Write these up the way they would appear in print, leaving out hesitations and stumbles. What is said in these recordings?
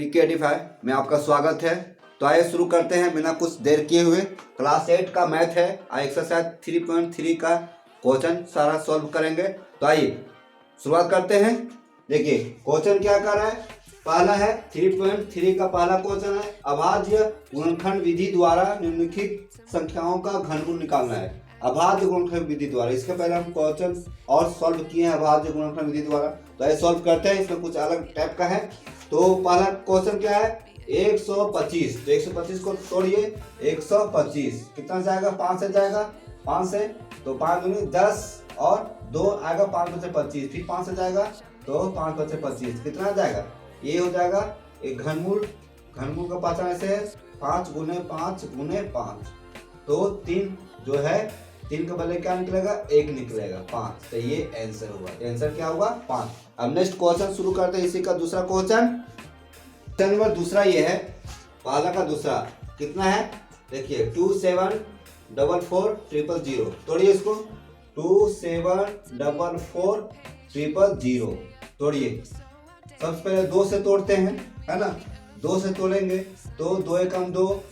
PK85 में आपका स्वागत है। तो आइए शुरू करते हैं बिना कुछ देर किए हुए। क्लास 8 का मैथ है, एक्सरसाइज 3.3 का क्वेश्चन सारा सॉल्व करेंगे। तो आइए शुरुआत करते हैं। देखिए क्वेश्चन क्या कर रहा है, पहला है 3.3 का पहला क्वेश्चन है, अभाज्य गुणनखंड विधि द्वारा निम्नलिखित संख्याओं का घनमूल निकालना है। अभाज्य गुणनखंड विधि द्वारा, इसके पहले हम क्वेश्चन और सॉल्व किए हैं अभाज्य गुणनखंड विधि द्वारा। तो ये सॉल्व करते हैं, इसमें कुछ अलग टाइप का है। तो पहला क्वेश्चन क्या है, 125। तो 125 को तोड़िए, 125 कितना जाएगा, 5 से जाएगा, 5 से तो 5 दूनी 10 और 2 आएगा, 5 बचे 25, फिर 5 से जाएगा तो 5 बचे 25, कितना जाएगा, ये हो जाएगा एक घनमूल। घनमूल का पहचान ऐसे है 5 गुने 5 गुने 5, तो 3 जो है 3 के बदले क्या निकलेगा, 1 निकलेगा, 5। तो ये आंसर हुआ। आंसर क्या होगा, 5। अब नेक्स्ट क्वेश्चन शुरू करते हैं, इसी का दूसरा क्वेश्चन नंबर दूसरा ये है, पहला का दूसरा कितना है, देखिए 2744000। तोड़िए इसको, 2744000 तोड़िए। सबसे पहले 2 से तोड़ते हैं, है ना। 2 से तोड़ेंगे तो 2 एकम 2,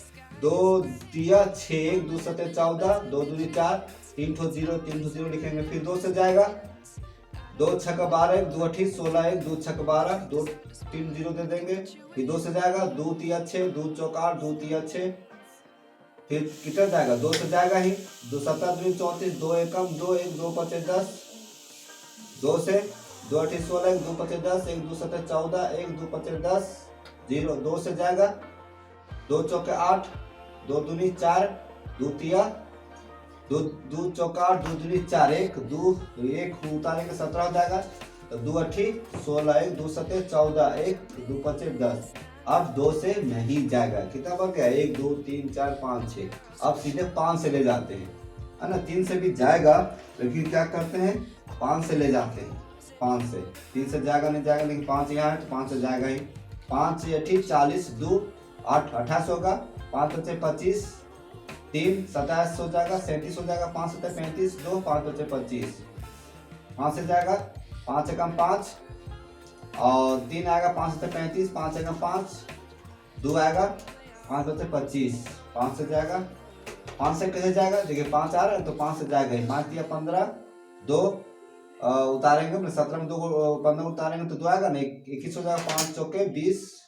2 तिया 6, 1 2 सते 14, 2 दूनी 4, 3 ठो 0, 3 ठो 0 लिखेंगे। फिर 2 से जाएगा, 2 छक 12, 1 2 8 16, 1 2 छक 12, 2 3 0 दे देंगे। फिर 2 से जाएगा, 2 तिया 6, 2 चौक 8, 2 तिया 6, फिर कितना जाएगा, 2 से जाएगा ही, 2 7 2 34, 2 एकम 2, 1 2 5 10, 2 से 2 8 16, 1 2 5 10, 1 2 7 14, 1 2 5 10 0, 2 से जाएगा, 2 चौक 8, 2 दूनी 4, 2 तिया 2 चौक 8, 2 दूनी 4, 1 2 1 उतारेंगे 17 हो जाएगा। तो 2 8 16, 1 2 7 14, 1 2 5 10। अब 2 से नहीं जाएगा, कितना बन गया, 1 2 3 4 5 6। अब सीधे 5 से ले जाते हैं, है ना। 3 से भी जाएगा, लेकिन क्या करते हैं, 5 से ले जाते हैं। 5 से 3 से जाएगा नहीं जाएगा, लेकिन 5 यहाँ है तो 5 से जाएगा ही। 5 8 40, 2 8 28 होगा, 5 बचे 25, 3 27 हो जाएगा, 37 हो जाएगा, 5 7 35, 2 5 बचे 25, 5 से जाएगा, 5 एकम 5 और 3 आएगा, 5 7 35, 5 एकम 5, 2 आएगा, 5 बचे 25, 5 से जाएगा, 5 से कैसे जाएगा, देखिए 5 आ रहा है तो 5 से जाएगा ही। 5 दिया 15, 2 उतारेंगे, 17 में 2 15 उतारेंगे तो 2 आएगा ना, 21 हो जाएगा, 5 चौके 20,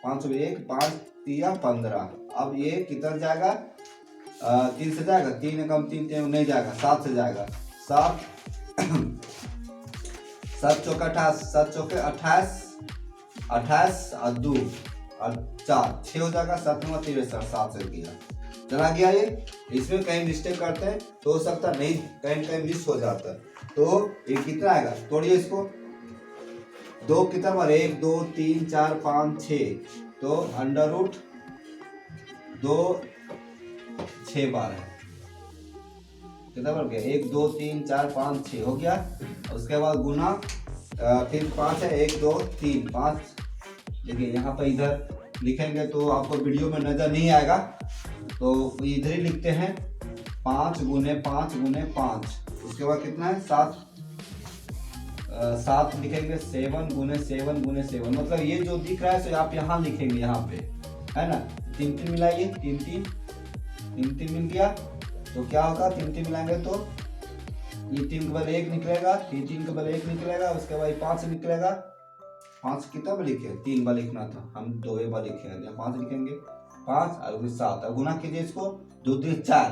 5 1 5 दिया 15। अब ये कितना जाएगा, 3 से जाएगा, 3 एकम 3 नहीं जाएगा, 7 से जाएगा, 7 7 चौके 28, 7 चौके 28, 28 और 2 और 4 6 हो जाएगा, 7 में 63, 7 से गया, चला गया ये। इसमें कहीं मिस्टेक करते हैं तो हो सकता नहीं, कहीं मिस हो जाता है। तो ये कितना आएगा, तोड़िए इसको, 2 कितना बार, 1 2 3 4 5 6, तो अंडर रूट 2 6 बार है, कितना बार गया, 1 2 3 4 5 6 हो गया। उसके बाद गुना, फिर 5 है, 1 2 3 5। देखिए यहाँ पर इधर लिखेंगे तो आपको वीडियो में नजर नहीं आएगा, तो इधर ही लिखते हैं, 5 गुने 5 गुने 5। उसके बाद कितना है, 7 लिखेंगे, 7 गुने 7 गुने 7। मतलब ये जो दिख रहा है तो आप यहाँ लिखेंगे, यहाँ पे है ना। 3 3 मिलाइए, 3 3 मिल गया, तो क्या होगा, 3 3 मिलाएंगे तो ये 3 के बदले 1 निकलेगा, 3 के बदले 1 निकलेगा। उसके बाद 5 निकलेगा, 5 कितना बार लिखे, 3 बार लिखना था, हम 2 बार लिखेंगे, 5 लिखेंगे, 5 और 7। अब गुना कीजिए इसको, 2 3 4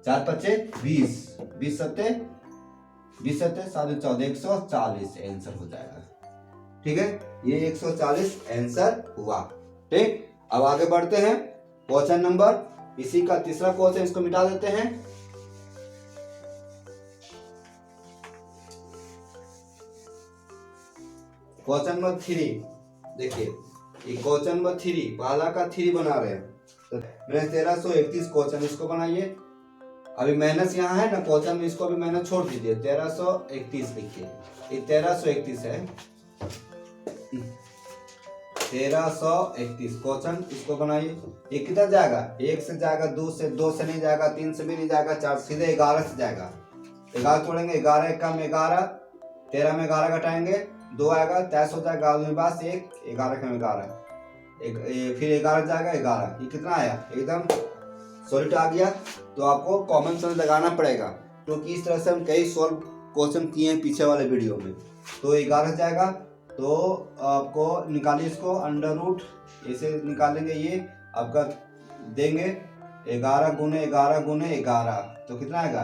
4 पचे 20, 20 सत्ते 20 सत्ते 7 14, 140 आंसर हो जाएगा। ठीक है, ये 140 आंसर हुआ। ठीक, अब आगे बढ़ते हैं क्वेश्चन नंबर, इसी का तीसरा क्वेश्चन, इसको मिटा देते हैं। क्वेश्चन नंबर 3, देखिए ये क्वेश्चन नंबर 3, पहला का 3 बना रहे हैं। तो मैंने 1331 क्वेश्चन, इसको बनाइए। अभी माइनस यहाँ है ना क्वेश्चन में, इसको अभी मैंने छोड़ दीजिए, 1331 लिखिए। ये 1331 है, 1331 क्वेश्चन, इसको बनाइए। ये कितना जाएगा, 1 से जाएगा, 2 से नहीं जाएगा, 3 से भी नहीं जाएगा, 4 सीधे 11 से जाएगा। 11 तोड़ेंगे, 11 कम 11, 13 में 11 घटाएंगे, 2 आएगा, 23 हो जाएगा, 11 में 1, 11 कम 11, फिर 11 जाएगा 11, ये कितना आया, एकदम सॉलिड आ गया। तो आपको कॉमन सेंस लगाना पड़ेगा, क्योंकि इस तरह से हम कई सॉल्व क्वेश्चन किए हैं पीछे वाले वीडियो में। तो 11 जाएगा, तो आपको निकालिए इसको, अंडर रूट ऐसे निकालेंगे, ये आपका देंगे 11 गुने 11 गुने 11, तो कितना आएगा,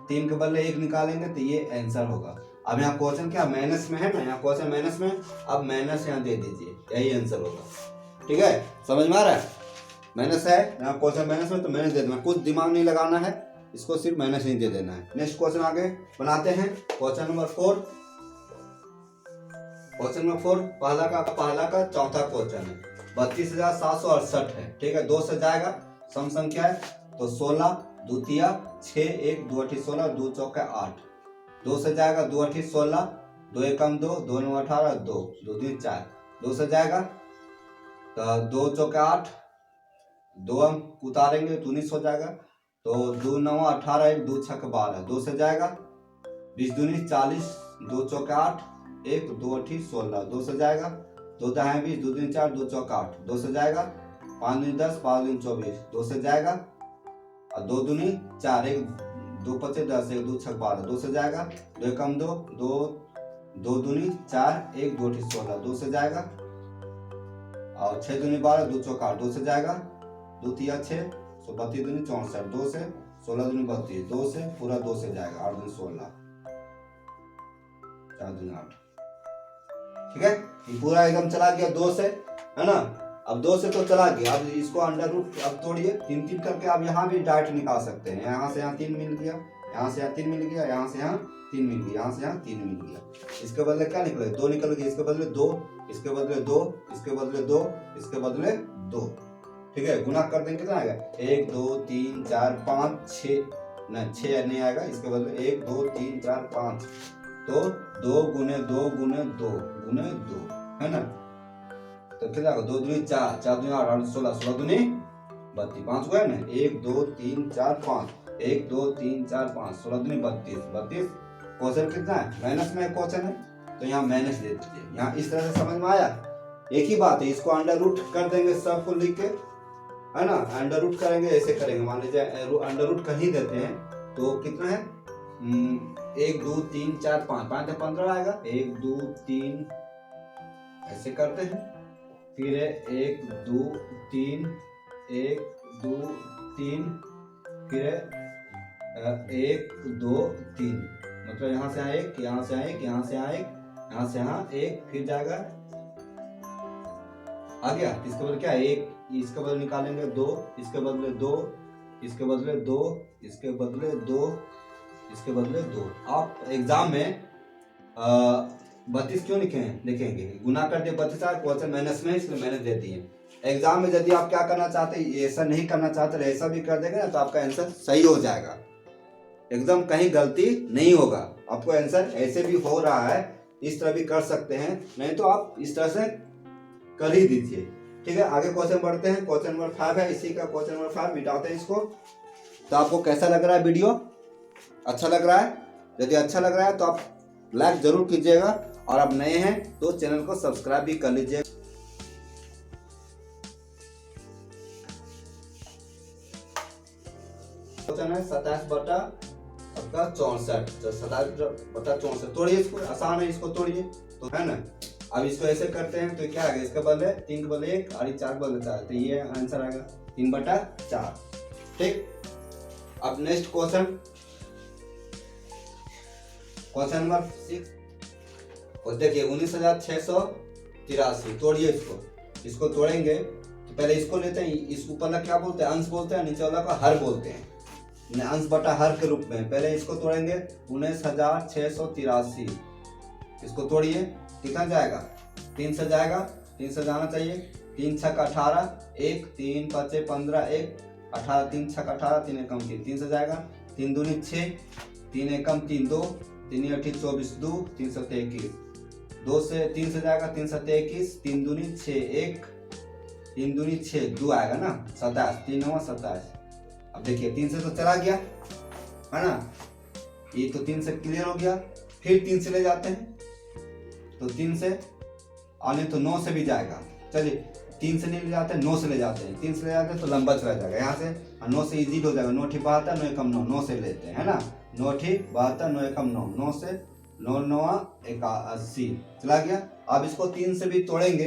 3 के बदले 1 निकालेंगे तो ये आंसर होगा। अब यहाँ क्वेश्चन क्या माइनस में है ना, यहाँ क्वेश्चन माइनस में, अब माइनस यहाँ दे दीजिए, यही आंसर होगा। ठीक है, समझ में आ रहा है, माइनस है यहाँ क्वेश्चन माइनस में, तो माइनस दे देना, कुछ दिमाग नहीं लगाना है, इसको सिर्फ माइनस नहीं दे देना है। नेक्स्ट क्वेश्चन आगे बनाते हैं, क्वेश्चन नंबर 4। क्वेश्चन नंबर 4 पहला का चौथा क्वेश्चन है, 32,768 है। ठीक है, 2 से जाएगा, सम संख्या है, तो 16 द्वितीया 6 1 2 8 16 2 चौका 8, 2 से जाएगा 2 8 16, 2 एकम 2 2 9 18 2 2 3 4, 2 से जाएगा तो 2 चौका 8, 2 हम उतारेंगे तो 19 हो जाएगा, तो 2 9 18 1 2 6 12, 2 से जाएगा 20 दूनी 40, 2 चौका 8 1 2 8 16, 2 से जाएगा 2 दाएं 20 2 दूनी 4 2 चौका 8, 2 से जाएगा 5 दूनी 10 5 दूनी 24, 2 से जाएगा और 2 दूनी 4 1 2 5 10 1 2 6 12, 2 से जाएगा 2 एकम 2 2 दूनी 4 1 2 8 16, 2 से जाएगा और 6 दूनी 12 2 चौका 8, 2 से जाएगा 2 तिया 6 32 दूनी 64, 2 से 16 दूनी 32, 2 से पूरा 2 से जाएगा 8 दूनी 16 4 दूनी 8। ठीक है, ये पूरा एकदम चला गया 2 से, है ना। अब 2 से तो चला गया, अब इसको अंडर रूट अब तोड़िए 3 3 करके, आप यहाँ भी डायरेक्ट निकाल सकते हैं, यहाँ से यहाँ 3 मिल गया, यहाँ से यहाँ 3 मिल गया, यहाँ से यहाँ 3 मिल गया, यहाँ से यहाँ 3 मिल गया। इसके बदले क्या निकले, 2 निकल गया, इसके बदले 2, इसके बदले 2, इसके बदले 2, इसके बदले 2। ठीक है, गुना कर देंगे कितना आएगा, 1 2 3 4 5 6, नहीं 6 नहीं आएगा, इसके बदले 1 2 3 4 5, तो 2 गुने 2 गुने 2 गुने 2, है ना। तो कितना होगा, 2 दूनी 4 4 दूनी 8 8 16 16 दूनी 32, 5 हुआ है ना, 1 2 3 4 5 1 2 3 4 5 16 दूनी 32 32। क्वेश्चन कितना है, माइनस में क्वेश्चन है, तो यहाँ माइनस दे दीजिए। यहाँ इस तरह से समझ में आया, एक ही बात है, इसको अंडर रूट कर देंगे सबको लिख के, है ना। अंडर रूट करेंगे, ऐसे करेंगे, मान लीजिए अंडर रूट कर ही देते हैं, तो कितना है 1 2 3 4 5 5 15 आएगा, 1 2 3 ऐसे करते हैं, फिर 1 2 3 1 2 3, फिर 1 2 3, मतलब यहाँ से यहाँ 1 यहाँ से यहाँ 1 यहाँ से यहाँ 1 यहाँ से यहाँ 1, फिर जाएगा आ गया। इसके बदले क्या 1, इसके बदले निकालेंगे 2, इसके बदले 2, इसके बदले 2, इसके बदले 2, इसके बदले 2। आप एग्जाम में 32 क्यों लिखेंगे, गुना कर दिए 32 क्वेश्चन माइनस में, इसलिए माइनस दे दिए। एग्जाम में यदि आप क्या करना चाहते हैं, ऐसा नहीं करना चाहते, ऐसा भी कर देंगे ना, तो आपका आंसर सही हो जाएगा, एकदम कहीं गलती नहीं होगा। आपको आंसर ऐसे भी हो रहा है, इस तरह भी कर सकते हैं, नहीं तो आप इस तरह से कर ही दीजिए। ठीक है, आगे क्वेश्चन बढ़ते हैं, क्वेश्चन नंबर 5 है, इसी का क्वेश्चन नंबर 5 मिटाते हैं इसको। तो आपको कैसा लग रहा है वीडियो, अच्छा लग रहा है? यदि अच्छा लग रहा है तो आप लाइक जरूर कीजिएगा, और आप नए हैं तो चैनल को सब्सक्राइब भी कर लीजिए। क्वेश्चन है 27 बटा आपका 64, 27 बटा 64, तोड़िए इसको, आसान है, इसको तोड़िए, तो है ना। अब इसको ऐसे करते हैं, तो क्या आएगा, इसके बदले 3 के बदले 1 और 4 के बदले 4, तो ये आंसर आएगा 3 बटा 4। ठीक, अब नेक्स्ट क्वेश्चन, क्वेश्चन नंबर 6, और देखिए 19,683, तोड़िए इसको तोड़ेंगे तो पहले इसको लेते हैं, इसको ऊपर क्या बोलते हैं, अंश बोलते हैं, नीचे वाला का हर बोलते हैं, अंश बटा हर के रूप में। पहले इसको तोड़ेंगे 19,683, इसको तोड़िए, कितना जाएगा, 3 से जाएगा, 3 से जाना चाहिए, 3 6 18 1 3 5 15 1 18 3 6 18 3 एकम 3, 3 से जाएगा, 3 दूनी 6 3 एकम 3 2 3 8 24 2 3 7 21, 2 से 3 से जाएगा, 3 7 21 3 दूनी 6 1 3 दूनी 6 2 आएगा ना, 27 3 9 27। अब देखिए 3 से तो चला गया, है ना, ये तो 3 से क्लियर हो गया, फिर 3 से ले जाते हैं, तो 3 से आने तो 9 से भी जाएगा। चलिए 3 से नहीं ले जाते हैं, 9 से ले जाते हैं। 3 से ले जाते हैं तो लंबा चला जाएगा यहाँ से, 9 से इजी हो जाएगा। 9 ठी 72, 9 एकम 9, 9 से लेते हैं, है ना। 9 ठी 72, 9 एकम 9, 9 से 9 9 81 चला गया। अब इसको 3 से भी तोड़ेंगे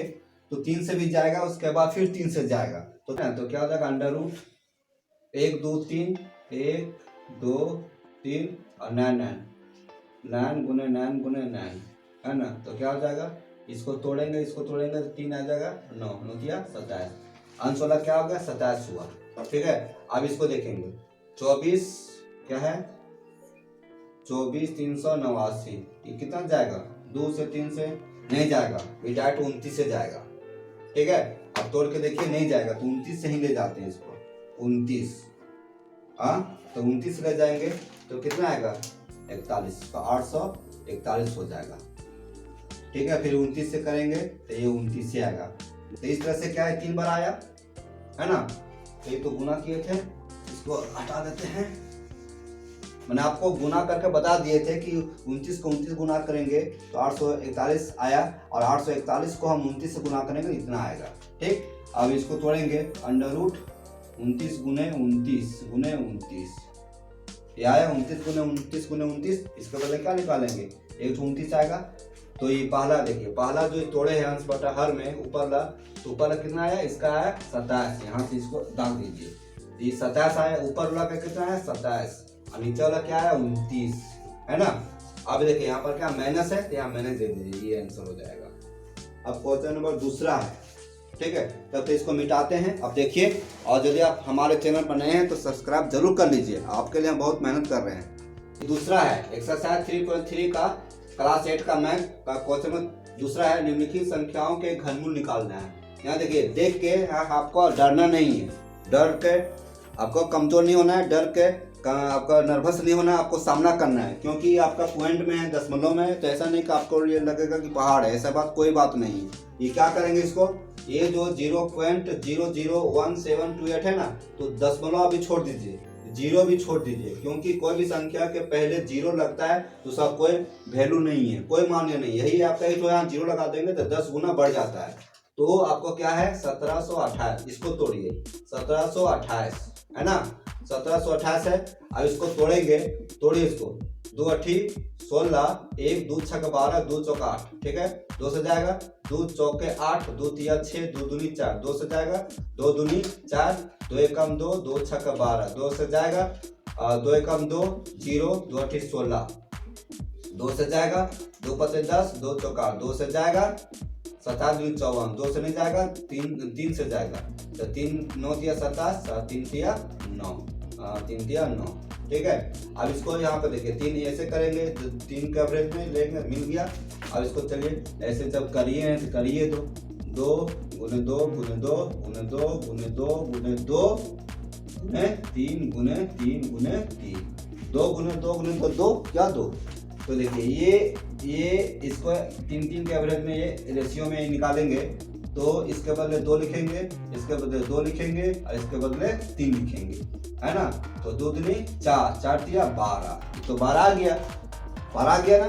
तो 3 से भी जाएगा, उसके बाद फिर 3 से जाएगा तो क्या हो जाएगा, अंडर रूट 1 2 3, 1 2 3 और 9 9, 9 गुने 9 गुने 9, है ना। तो क्या हो जाएगा, इसको तोड़ेंगे, इसको तोड़ेंगे तो 3 आ जाएगा, 9 9 किया 27, अंश वाला क्या होगा 27 हुआ, ठीक है। अब इसको देखेंगे 24 क्या है 24 389, ये कितना जाएगा, 2 से 3 से नहीं जाएगा, ये डायरेक्ट 29 से जाएगा, ठीक है। अब तोड़ के देखिए नहीं जाएगा तो 29 से ही ले जाते हैं इसको, 29, हाँ तो 29 ले जाएंगे तो कितना आएगा 41, तो 841 हो जाएगा, ठीक है। फिर 29 से करेंगे तो ये 29 से आएगा। तो इस तरह से क्या है 3 बार आया, है ना। तो ये तो गुना किए थे, इसको हटा देते हैं। मैंने आपको गुना करके बता दिए थे कि 29 को 29 गुना करेंगे तो 841 आया, और 841 को हम 29 से गुना करेंगे इतना आएगा, ठीक। अब इसको तोड़ेंगे, अंडर रूट 29 गुने 29 गुने 29, ये आया 29 गुने 29 गुने 29। इसके बदले क्या निकालेंगे, 129 आएगा। तो ये पहला देखिए, पहला जो तोड़े हैं अंश बटा हर में ऊपरला, तो ऊपरला कितना आया, इसका आया 27, यहाँ से इसको दाग दीजिए, ये 27 आया, ऊपर वाला का कितना है 27, और नीचे वाला क्या है 29, है ना। अब देखिए यहाँ पर क्या माइनस है तो यहाँ माइनस दे दीजिए, ये आंसर हो जाएगा। अब क्वेश्चन नंबर दूसरा है, ठीक है। तब तो इसको मिटाते हैं। अब देखिए, और यदि आप हमारे चैनल पर नए हैं तो सब्सक्राइब जरूर कर लीजिए, आपके लिए हम बहुत मेहनत कर रहे हैं। दूसरा है एक्सरसाइज 3.3 का क्लास 8 का मैथ का क्वेश्चन दूसरा है, निम्नलिखित संख्याओं के घनमूल निकालना है। यहाँ देखिए, देख के आपको डरना नहीं है, डर के आपको कमजोर नहीं होना है, डर के आपका नर्वस नहीं होना है, आपको सामना करना है, क्योंकि आपका पॉइंट में है, दशमलव में है, तो ऐसा नहीं कि आपको ये लगेगा कि पहाड़ है, ऐसा बात कोई बात नहीं है। ये क्या करेंगे, इसको ये जो 0.001728 है ना, तो दशमलव अभी छोड़ दीजिए, जीरो भी छोड़ दीजिए, क्योंकि कोई भी संख्या के पहले जीरो लगता है तो उसका कोई वैल्यू नहीं है, कोई मान्य नहीं। यही आपका ही तो यहाँ जीरो लगा देंगे तो 10 गुना बढ़ जाता है। तो आपको क्या है 1728, इसको तोड़िए, 1728 है ना, 1728 है। अब इसको तोड़ेंगे, तोड़िए इसको, 2 8 16, 1 2 6 12, 2 चौका 8, ठीक है। 2 से जाएगा, 2 चौके 8, 2 तिया 6, 2 दूनी 4, 2 से जाएगा, 2 दूनी 4, 2 एकम 2, 2 छक 12, 2 से जाएगा, 2 एकम 2 0, 2 8 16, 2 से जाएगा, 2 5 10, 2 चौका 2 से जाएगा, 7 2 54, 2 से नहीं जाएगा, 3 से जाएगा, तो 3 9 तिया 27, 3 तिया 9, 3 तिया 9, ठीक है। अब इसको यहाँ पे देखिए 3 ऐसे करेंगे तो 3 के एवरेज में लेंगे, मिल गया। अब इसको चलिए ऐसे जब करिए तो करिए, तो 2 गुने 2 गुने 2 गुने 2 गुने 2 गुने 2 गुने 3 गुने 3 गुने 3, 2 गुने 2 गुने 2 क्या 2। तो देखिए ये इसको 3 3 के एवरेज में ये रेशियो में निकालेंगे, तो इसके बदले 2 लिखेंगे, इसके बदले 2 लिखेंगे और इसके बदले 3 लिखेंगे, है ना। तो 2 दूनी 4, 4 दिया 12, तो 12 आ गया, 12 आ गया ना।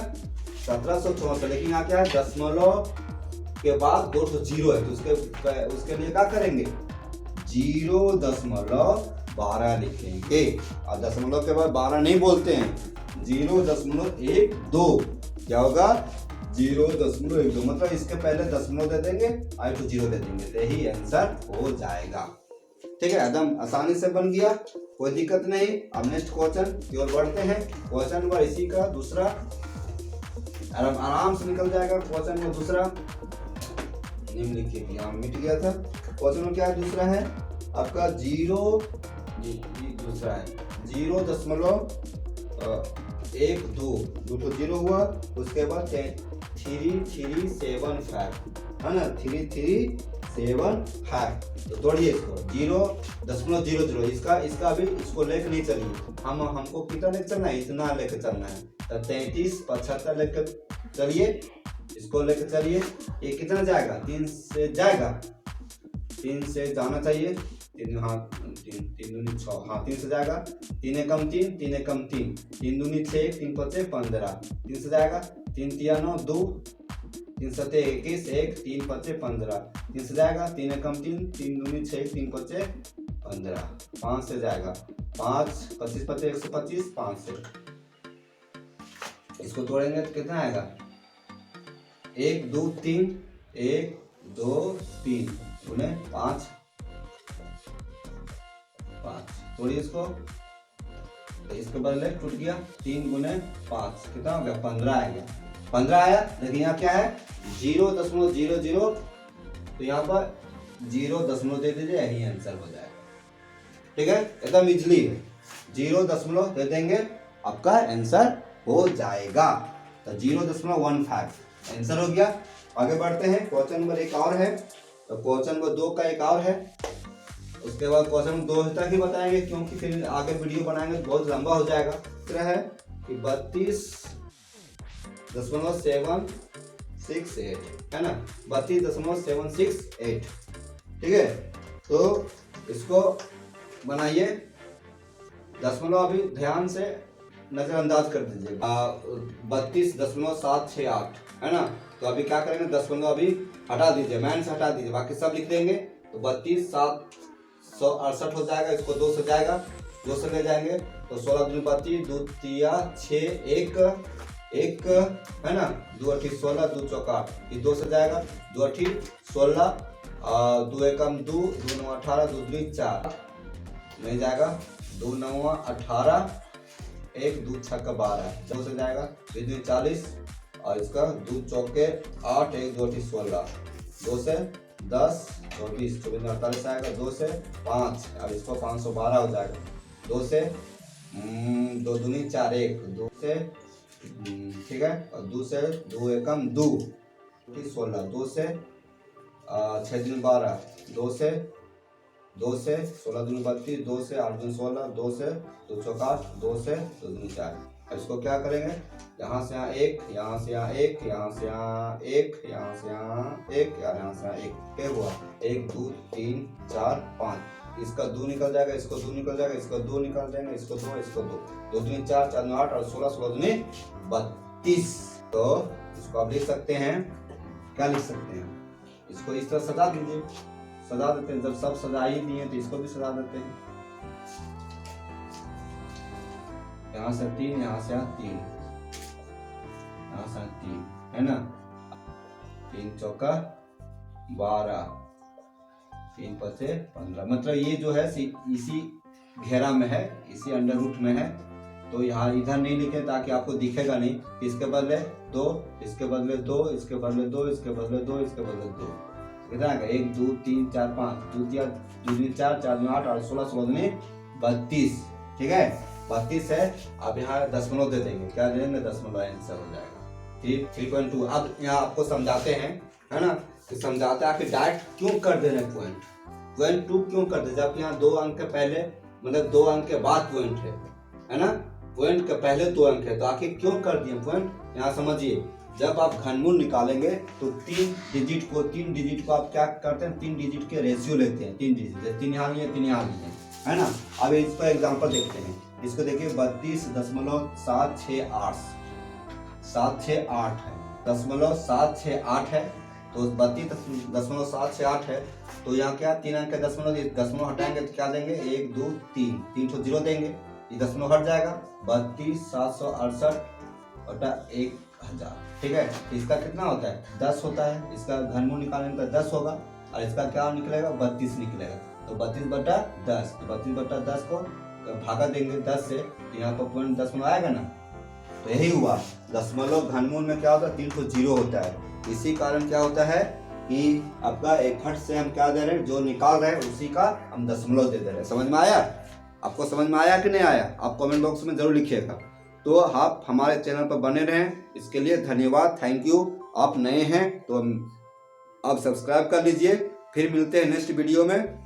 1764, लेकिन यहाँ क्या है दशमलव के बाद 2 तो जीरो है, तो उसके लिए क्या करेंगे 0.12 लिखेंगे, और दशमलव के बाद 12 नहीं बोलते हैं, 0.12, क्या होगा 0.12, मतलब इसके पहले दशमलव दे देंगे और तो जीरो दे देंगे, तो यही आंसर हो जाएगा, ठीक है। एकदम आसानी से बन गया, कोई दिक्कत नहीं। अब नेक्स्ट क्वेश्चन की ओर बढ़ते हैं। क्वेश्चन नंबर इसी का दूसरा आराम से निकल जाएगा। क्वेश्चन नंबर दूसरा निम्नलिखित, यहाँ मिट गया था। क्वेश्चन नंबर क्या है दूसरा है आपका 0, दूसरा है 0.12, 2 तो 0 हुआ, उसके बाद 3375, है ना, 3375। तो तोड़िए इसको, 0.00, इसका अभी इसको लेके नहीं चलिए, हमको कितना लेके चलना है, इतना लेके चलना है, तो 33 75 लेके चलिए, इसको लेके चलिए। ये कितना जाएगा 3 से जाएगा, 3 से जाना चाहिए, 3 हाँ 3 दूनी 6, हाँ 3 से जाएगा, 3 एकम 3, 3 एकम 3, 3 दूनी 6, 3 5 15, 3 से जाएगा, 3 तिया 9 2, 3 सते 21, 1 3 5 15, 3 से जाएगा 3 एकम 3, 3 दूनी 6, 3 5 15, 5 से जाएगा 5, 25 5 125, 5 से इसको तोड़ेंगे तो कितना आएगा 1 2 3, 1 2 3 गुने 5, तोड़िए इसको, इसके बदले टूट गया 3 गुने 5 कितना हो गया 15 आ गया, 15 आया। लेकिन यहाँ क्या है 0.00, तो यहाँ पर 0 दे दीजिए, यही आंसर हो जाएगा। ठीक है, एकदम इजली है, 0 दे देंगे आपका आंसर हो जाएगा। तो 0.15 आंसर हो गया। आगे बढ़ते हैं, क्वेश्चन नंबर एक और है, तो क्वेश्चन नंबर 2 का एक और है, उसके बाद क्वेश्चन 2 तक ही बताएंगे क्योंकि फिर आगे वीडियो बनाएंगे तो बहुत लंबा हो जाएगा। तीसरा है कि 32.768 है ना, 32.768। ठीक है, तो इसको बनाइए, दशमलव अभी ध्यान से नजरअंदाज कर दीजिए। 32.768 है ना, तो अभी क्या करेंगे दशमलव अभी हटा दीजिए, मैन से हटा दीजिए, बाकी सब लिख देंगे। तो 32.768 हो जाएगा, इसको 2 से जाएगा, 2 से ले जाएंगे तो 16 दूनी 32, 2 तिया 6, 1 है ना, 2 अठी 16, 2 चौका 8, ये 2 से जाएगा, 2 अठी 16, 2 एकम 2, 2 9 18, 2 3 4 नहीं जाएगा, 2 9 18, 1 2 6 12, 2 से जाएगा, 2 2 40 और इसका 2 चौके 8, 1 2 अठी 16, 2 से 10 24, 24 48 आएगा, 2 से 5, अब इसको 512 हो जाएगा, 2 से 2 दूनी 4, 1 2 से ठीक है, और 2 से 2 एकम 2 16, 2 से 6 दूनी 12, 2 से 16 दूनी 32, 2 से 8 दूनी 16, 2 से 2 चौका 8, 2 से 2 दूनी 4। अब इसको क्या करेंगे, यहाँ से यहाँ 1, यहाँ से यहाँ 1, यहाँ से यहाँ 1, यहाँ से यहाँ 1, यहाँ से यहाँ 1, क्या हुआ 1 2 3 4 5, इसका 2 निकल जाएगा, इसको 2 निकल जाएगा, इसको 2 निकल जाएगा, इसको 2, इसको 2, 2 दूनी 4, 4 दूनी 8 और 16, 16 दूनी 32। तो इसको आप लिख सकते हैं, क्या लिख सकते हैं, इसको इस तरह सजा दीजिए, सजा देते हैं, जब सब सजा ही दिए तो इसको भी सजा देते हैं, यहाँ से 3, यहाँ से 3, यहाँ से 3 है ना, 3 चौका 12, 3 5 15, मतलब ये जो है इसी घेरा में है, इसी अंडर रूट में है, तो यहाँ इधर नहीं लिखे ताकि आपको दिखेगा नहीं। इसके बदले 2, इसके बदले 2, इसके बदले 2, इसके बदले 2, इसके बदले 2, कितना आएगा 1 2 3 4 5, 2 4 4 8 और 16 16 दूनी 32। ठीक है, 32 है। अब यहाँ दशमलव दे देंगे, क्या दे देंगे दशमलव, आंसर हो जाएगा। ठीक 3.2। अब यहाँ आपको समझाते हैं, है ना, कि समझाते हैं आखिर डायरेक्ट क्यों कर दे रहे पॉइंट 2 क्यों कर दे, जब यहाँ 2 अंक के पहले मतलब 2 अंक के बाद पॉइंट है ना, पॉइंट के पहले 2 अंक है, तो आखिर क्यों कर दिए पॉइंट। यहाँ समझिए, जब आप घनमूल निकालेंगे तो 3 डिजिट को आप क्या करते हैं, 3 डिजिट के रेशियो लेते हैं, 3 डिजिट, 3 यहाँ लिए 3 यहाँ लिए, है ना। अब इसका एग्जांपल देखते हैं, इसको देखिए 32.768 768 है, 768 है, तो 32.768 है, तो यहाँ क्या 3 अंक का दशमलव हटाएंगे तो क्या देंगे 1 2 3, 3 तो 0 देंगे, ये दशमलव हट जाएगा, 32,768/1000। ठीक है, इसका कितना होता है 10 होता है, इसका घनमूल निकालने का 10 होगा, और इसका क्या निकलेगा 32 निकलेगा, तो 32/10, तो 32/10 को भागा देंगे 10 से, तो यहाँ पर पॉइंट दशमलव आएगा ना, तो यही हुआ। दशमलव घनमूल में क्या होता है 3 तो 0 होता है, इसी कारण क्या होता है कि आपका एक फट से हम क्या दे रहे हैं, जो निकाल रहे हैं उसी का हम दशमलव दे रहे हैं। समझ में आया, आपको समझ में आया कि नहीं आया, आप कमेंट बॉक्स में जरूर लिखिएगा। तो आप हमारे चैनल पर बने रहें, इसके लिए धन्यवाद, थैंक यू। आप नए हैं तो आप सब्सक्राइब कर लीजिए। फिर मिलते हैं नेक्स्ट वीडियो में।